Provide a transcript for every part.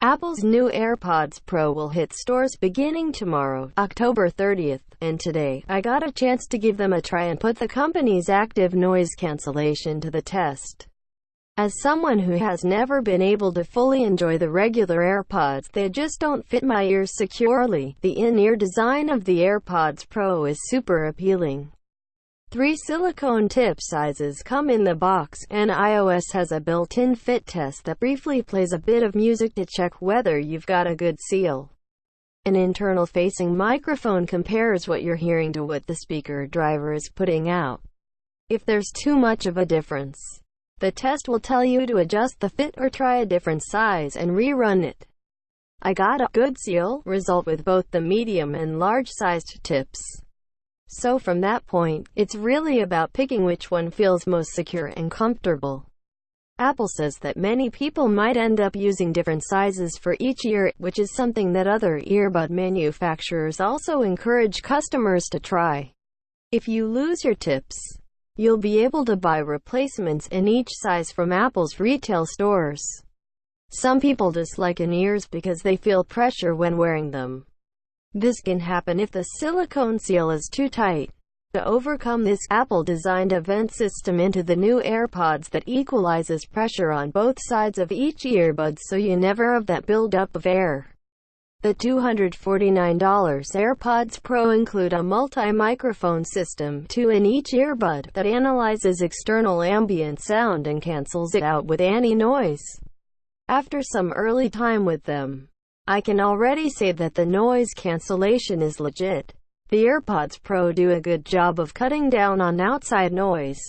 Apple's new AirPods Pro will hit stores beginning tomorrow, October 30th, and today, I got a chance to give them a try and put the company's active noise cancellation to the test. As someone who has never been able to fully enjoy the regular AirPods, they just don't fit my ears securely. The in-ear design of the AirPods Pro is super appealing. 3 silicone tip sizes come in the box, and iOS has a built-in fit test that briefly plays a bit of music to check whether you've got a good seal. An internal-facing microphone compares what you're hearing to what the speaker driver is putting out. If there's too much of a difference, the test will tell you to adjust the fit or try a different size and rerun it. I got a good seal result with both the medium and large-sized tips. So from that point, it's really about picking which one feels most secure and comfortable. Apple says that many people might end up using different sizes for each ear, which is something that other earbud manufacturers also encourage customers to try. If you lose your tips, you'll be able to buy replacements in each size from Apple's retail stores. Some people dislike in-ears because they feel pressure when wearing them. This can happen if the silicone seal is too tight. To overcome this, Apple designed a vent system into the new AirPods that equalizes pressure on both sides of each earbud so you never have that buildup of air. The $249 AirPods Pro include a multi-microphone system, 2 in each earbud, that analyzes external ambient sound and cancels it out with anti-noise. After some early time with them, I can already say that the noise cancellation is legit. The AirPods Pro do a good job of cutting down on outside noise.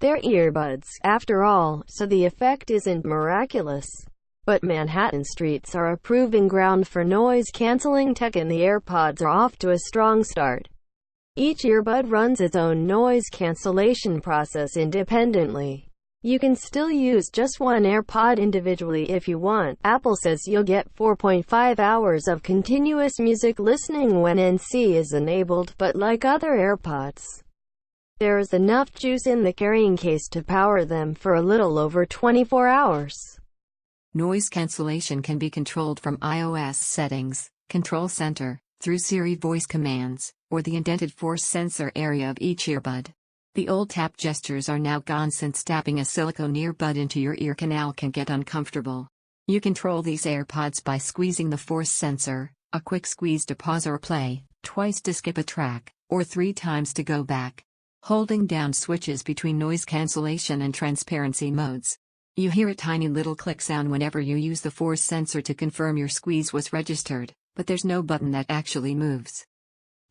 They're earbuds, after all, so the effect isn't miraculous. But Manhattan streets are a proving ground for noise-canceling tech, and the AirPods are off to a strong start. Each earbud runs its own noise cancellation process independently. You can still use just one AirPod individually if you want. Apple says you'll get 4.5 hours of continuous music listening when NC is enabled, but like other AirPods, there is enough juice in the carrying case to power them for a little over 24 hours. Noise cancellation can be controlled from iOS settings, Control Center, through Siri voice commands, or the indented force sensor area of each earbud. The old tap gestures are now gone since tapping a silicone earbud into your ear canal can get uncomfortable. You control these AirPods by squeezing the force sensor, a quick squeeze to pause or play, twice to skip a track, or 3 times to go back. Holding down switches between noise cancellation and transparency modes. You hear a tiny little click sound whenever you use the force sensor to confirm your squeeze was registered, but there's no button that actually moves.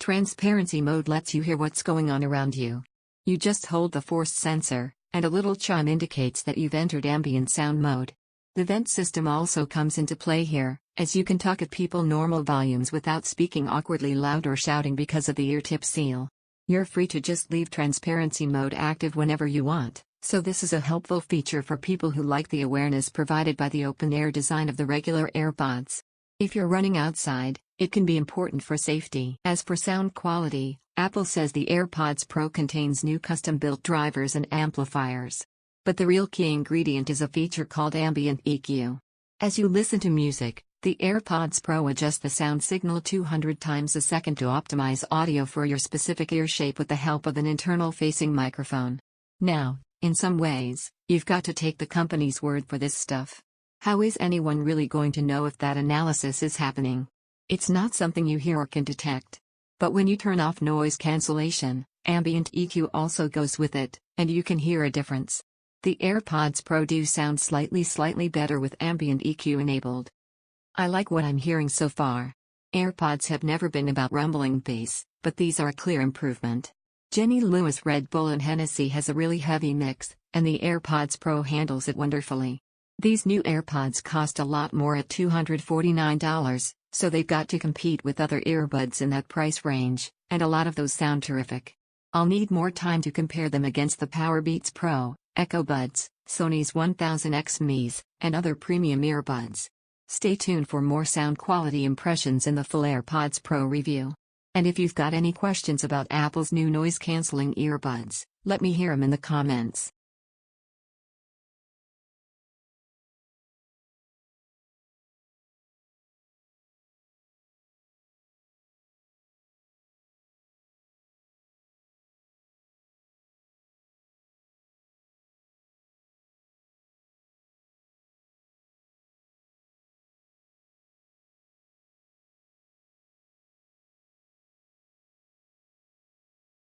Transparency mode lets you hear what's going on around you. You just hold the force sensor, and a little chime indicates that you've entered ambient sound mode. The vent system also comes into play here, as you can talk at people normal volumes without speaking awkwardly loud or shouting because of the ear tip seal. You're free to just leave transparency mode active whenever you want, so this is a helpful feature for people who like the awareness provided by the open-air design of the regular AirPods. If you're running outside, it can be important for safety. As for sound quality, Apple says the AirPods Pro contains new custom-built drivers and amplifiers. But the real key ingredient is a feature called ambient EQ. As you listen to music, the AirPods Pro adjusts the sound signal 200 times a second to optimize audio for your specific ear shape with the help of an internal-facing microphone. Now, in some ways, you've got to take the company's word for this stuff. How is anyone really going to know if that analysis is happening? It's not something you hear or can detect. But when you turn off noise cancellation, ambient EQ also goes with it, and you can hear a difference. The AirPods Pro do sound slightly better with ambient EQ enabled. I like what I'm hearing so far. AirPods have never been about rumbling bass, but these are a clear improvement. Jenny Lewis Red Bull and Hennessy has a really heavy mix, and the AirPods Pro handles it wonderfully. These new AirPods cost a lot more at $249. So they've got to compete with other earbuds in that price range, and a lot of those sound terrific. I'll need more time to compare them against the Powerbeats Pro, Echo Buds, Sony's 1000X Mies, and other premium earbuds. Stay tuned for more sound quality impressions in the full AirPods Pro review. And if you've got any questions about Apple's new noise-canceling earbuds, let me hear them in the comments.